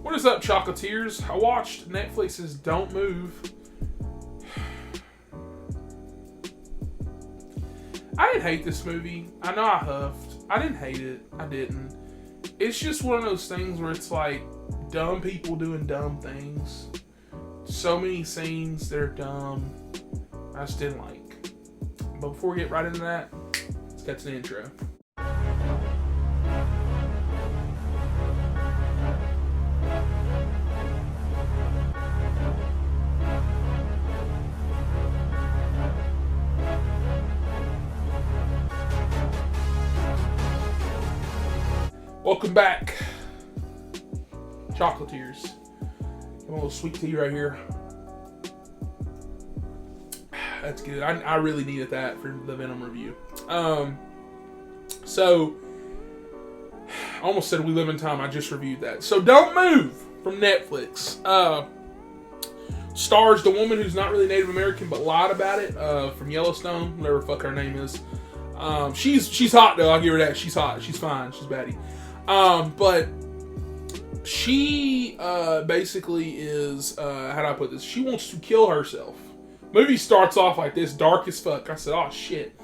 What is up, Chocolatiers? I watched Netflix's Don't Move. I didn't hate this movie. I know I huffed. I didn't hate it. I didn't. It's just one of those things where it's like dumb people doing dumb things. So many scenes that are dumb. I just didn't like. But before we get right into that, let's get to the intro. Welcome back, Chocolatiers. Got a little sweet tea right here. That's good. I really needed that for the Venom review. So, I almost said We Live in Time. I just reviewed that. So, Don't Move from Netflix. Stars the woman who's not really Native American but lied about it from Yellowstone, whatever the fuck her name is. She's hot though. I'll give her that. She's hot. She's fine. She's baddie. But she basically is, how do I put this? She wants to kill herself. Movie starts off like this, dark as fuck. I said, oh shit.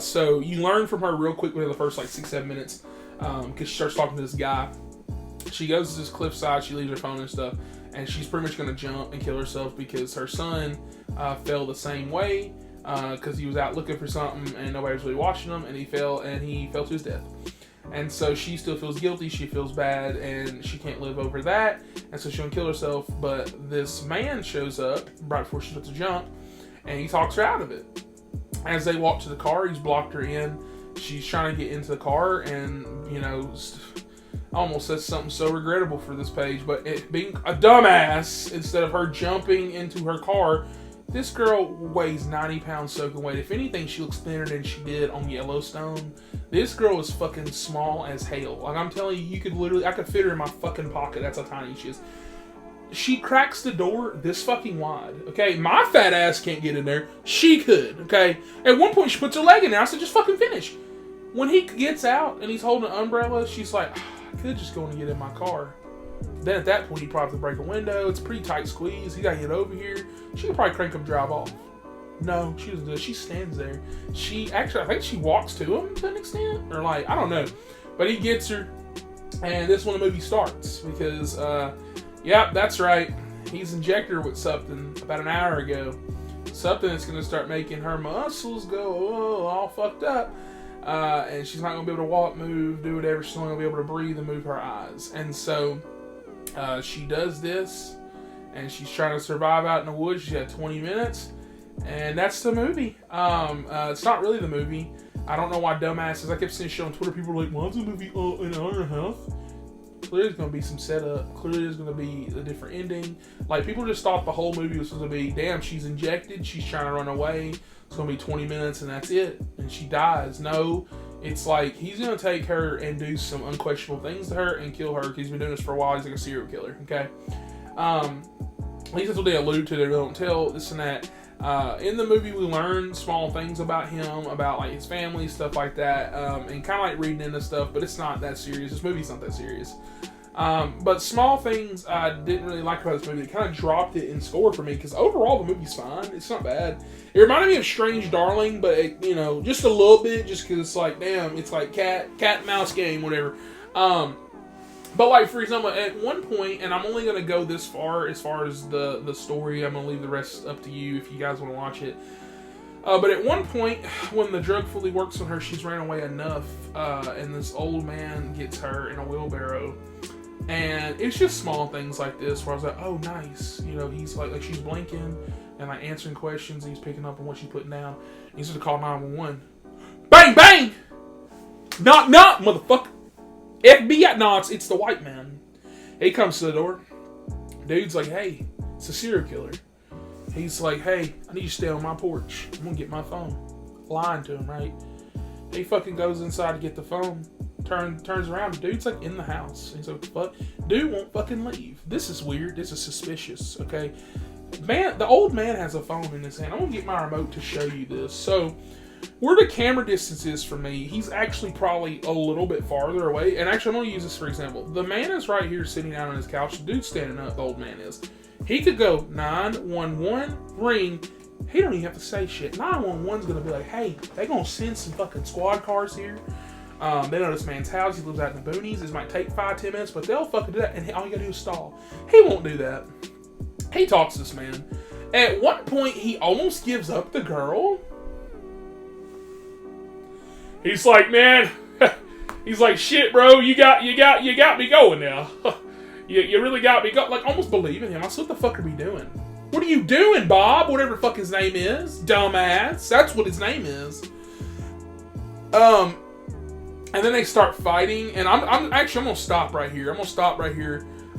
So you learn from her real quick within the first like 6-7 minutes, because she starts talking to this guy. She goes to this cliffside, she leaves her phone and stuff, and she's pretty much going to jump and kill herself because her son fell the same way, because he was out looking for something and nobody was really watching him, and he fell to his death. And so she still feels guilty, she feels bad, and she can't live over that, and so she's gonna kill herself. But this man shows up right before she's about to jump, and he talks her out of it. As they walk to the car, he's blocked her in. She's trying to get into the car, and, you know, almost says something so regrettable for this page, but it being a dumbass, instead of her jumping into her car, this girl weighs 90 pounds soaking wet. If anything, she looks thinner than she did on Yellowstone. This girl is fucking small as hell. Like, I'm telling you, I could fit her in my fucking pocket. That's how tiny she is. She cracks the door this fucking wide. Okay, my fat ass can't get in there. She could. Okay, at one point she puts her leg in there. I said, just fucking finish. When he gets out and he's holding an umbrella, she's like, I could just go and get in my car. Then at that point, he probably have to break a window. It's a pretty tight squeeze. He got to get over here. She can probably crank up, drive off. No, she doesn't do it. She stands there. I think she walks to him to an extent. Or like, I don't know. But he gets her. And this is when the movie starts. Because, yeah, that's right. He's injected her with something about an hour ago. Something that's going to start making her muscles go all fucked up. And she's not going to be able to walk, move, do whatever. She's only going to be able to breathe and move her eyes. And so she does this, and she's trying to survive out in the woods. She had 20 minutes, and that's the movie. It's not really the movie. I don't know why dumbasses. I kept seeing shit on Twitter. People were like, "Well, it's a movie an hour and a half." Clearly, there's going to be some setup. Clearly, there's going to be a different ending. Like, people just thought the whole movie was supposed to be, damn, she's injected. She's trying to run away. It's going to be 20 minutes, and that's it. And she dies. No. It's like, he's going to take her and do some unquestionable things to her and kill her, because he's been doing this for a while. He's like a serial killer, okay? At least that's what they allude to. They don't tell this and that. In the movie, we learn small things about him, about like his family, stuff like that, and kind of like reading into stuff, but it's not that serious. This movie's not that serious. But small things I didn't really like about this movie. It kind of dropped it in score for me, because overall the movie's fine. It's not bad. It reminded me of Strange Darling, but it, you know, just a little bit, just because it's like, damn, it's like cat and mouse game, whatever. But like, for example, at one point, and I'm only going to go this far as the story. I'm going to leave the rest up to you if you guys want to watch it. But at one point, when the drug fully works on her, she's ran away enough, and this old man gets her in a wheelbarrow. And it's just small things like this where I was like, oh, nice. You know, he's like she's blinking and like answering questions. And he's picking up on what she's putting down. And he's going to call 911. Bang, bang! Knock, knock, motherfucker. FBI. No, it's the white man. He comes to the door. Dude's like, hey, it's a serial killer. He's like, hey, I need you to stay on my porch. I'm going to get my phone. Lying to him, right? He fucking goes inside to get the phone. Turns around, dude's like in the house. He's like, what the fuck? Dude won't fucking leave. This is weird. This is suspicious, okay? Man, the old man has a phone in his hand. I'm gonna get my remote to show you this. So, where the camera distance is from me, he's actually probably a little bit farther away. And actually, I'm going to use this for example. The man is right here sitting down on his couch. The dude's standing up, the old man is. He could go 911, ring. He don't even have to say shit. 911's going to be like, hey, they going to send some fucking squad cars here. They know this man's house. He lives out in the boonies. This might take 5-10 minutes, but they'll fucking do that. And all you got to do is stall. He won't do that. He talks to this man. At one point, he almost gives up the girl. He's like, man, he's like, shit, bro, you got me going now. you really got me going. Like, almost believing him. I said, what the fuck are we doing? What are you doing, Bob? Whatever the fuck his name is. Dumbass. That's what his name is. And then they start fighting. And I'm going to stop right here.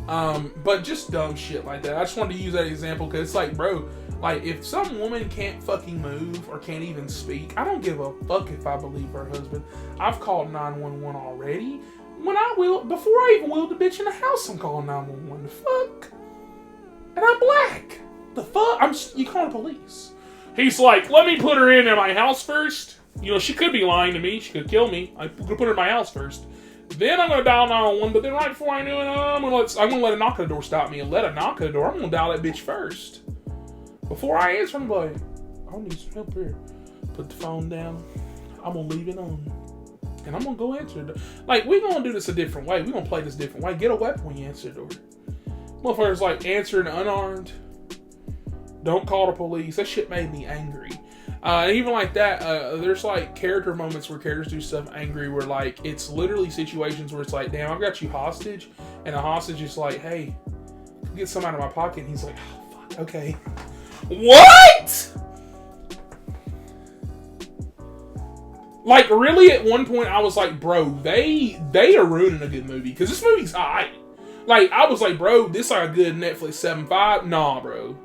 But just dumb shit like that. I just wanted to use that example because it's like, bro, like, if some woman can't fucking move or can't even speak, I don't give a fuck if I believe her husband. I've called 911 already. Before I even wheeled the bitch in the house, I'm calling 911. The fuck? And I'm black. The fuck? You call the police. He's like, let me put her in at my house first. You know, she could be lying to me. She could kill me. I'm going to put her in my house first. Then I'm going to dial 911, but then right before I do it, I'm going to let a knock on the door stop me and let a knock on the door. I'm going to dial that bitch first. Before I answer, I'm like, I need some help here. Put the phone down. I'm going to leave it on. And I'm going to go answer the door. Like, we're going to do this a different way. We're going to play this different way. Get a weapon when you answer the door. Motherfuckers like answering unarmed. Don't call the police. That shit made me angry. And even like that, there's like character moments where characters do stuff angry where like it's literally situations where it's like, damn, I've got you hostage. And the hostage is like, hey, get some out of my pocket. And he's like, oh, fuck, okay. What? Like, really, at one point, I was like, bro, they are ruining a good movie. Because this movie's alright. Like, I was like, bro, this is like a good Netflix 7.5. Nah, bro.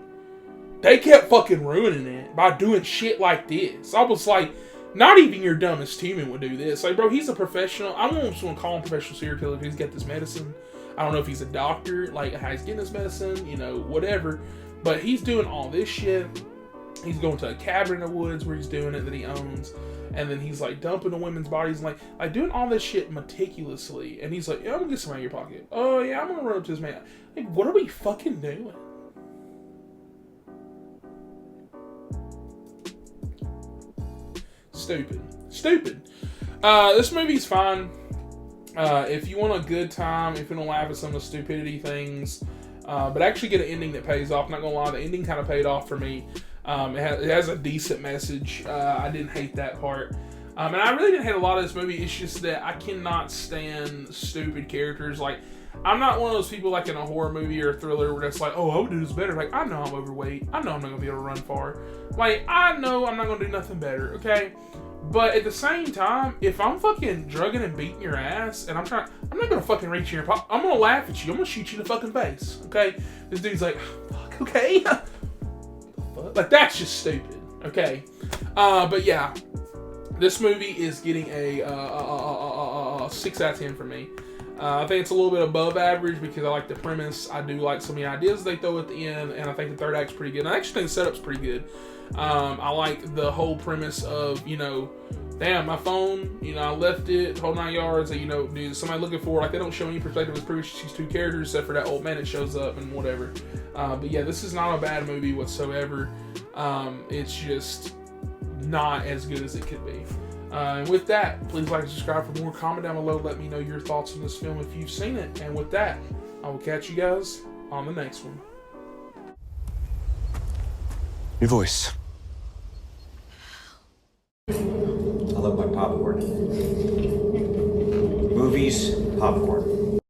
They kept fucking ruining it by doing shit like this. I was like, not even your dumbest human would do this. Like, bro, he's a professional. I don't just want to call him professional serial killer because he's got this medicine. I don't know if he's a doctor, like how he's getting this medicine, you know, whatever. But he's doing all this shit. He's going to a cabin in the woods where he's doing it that he owns. And then he's like dumping the women's bodies and like doing all this shit meticulously. And he's like, yeah, I'm going to get some out of your pocket. Oh, yeah, I'm going to run up to this man. Like, what are we fucking doing? Stupid. This movie's fine. If you want a good time, if you don't laugh at some of the stupidity things, but actually get an ending that pays off. Not gonna lie, the ending kind of paid off for me. It has a decent message. I didn't hate that part. And I really didn't hate a lot of this movie. It's just that I cannot stand stupid characters. Like, I'm not one of those people like in a horror movie or a thriller where that's like, oh, I would do this better. Like, I know I'm overweight. I know I'm not going to be able to run far. Like, I know I'm not going to do nothing better, okay? But at the same time, if I'm fucking drugging and beating your ass and I'm not going to fucking reach in your pocket. I'm going to laugh at you. I'm going to shoot you in the fucking face, okay? This dude's like, fuck, okay? Like, that's just stupid, okay? But yeah, this movie is getting a 6 out of 10 for me. I think it's a little bit above average because I like the premise. I do like some of the ideas they throw at the end, and I think the third act's pretty good. And I actually think the setup's pretty good. I like the whole premise of, you know, damn, my phone, you know, I left it, whole 9 yards, and, you know, dude, somebody looking for it. Like, they don't show any perspective of these two characters except for that old man that shows up and whatever. But yeah, this is not a bad movie whatsoever. It's just not as good as it could be. And with that, please like and subscribe for more. Comment down below. Let me know your thoughts on this film if you've seen it. And with that, I will catch you guys on the next one. Your voice. I love my popcorn. Movies, popcorn.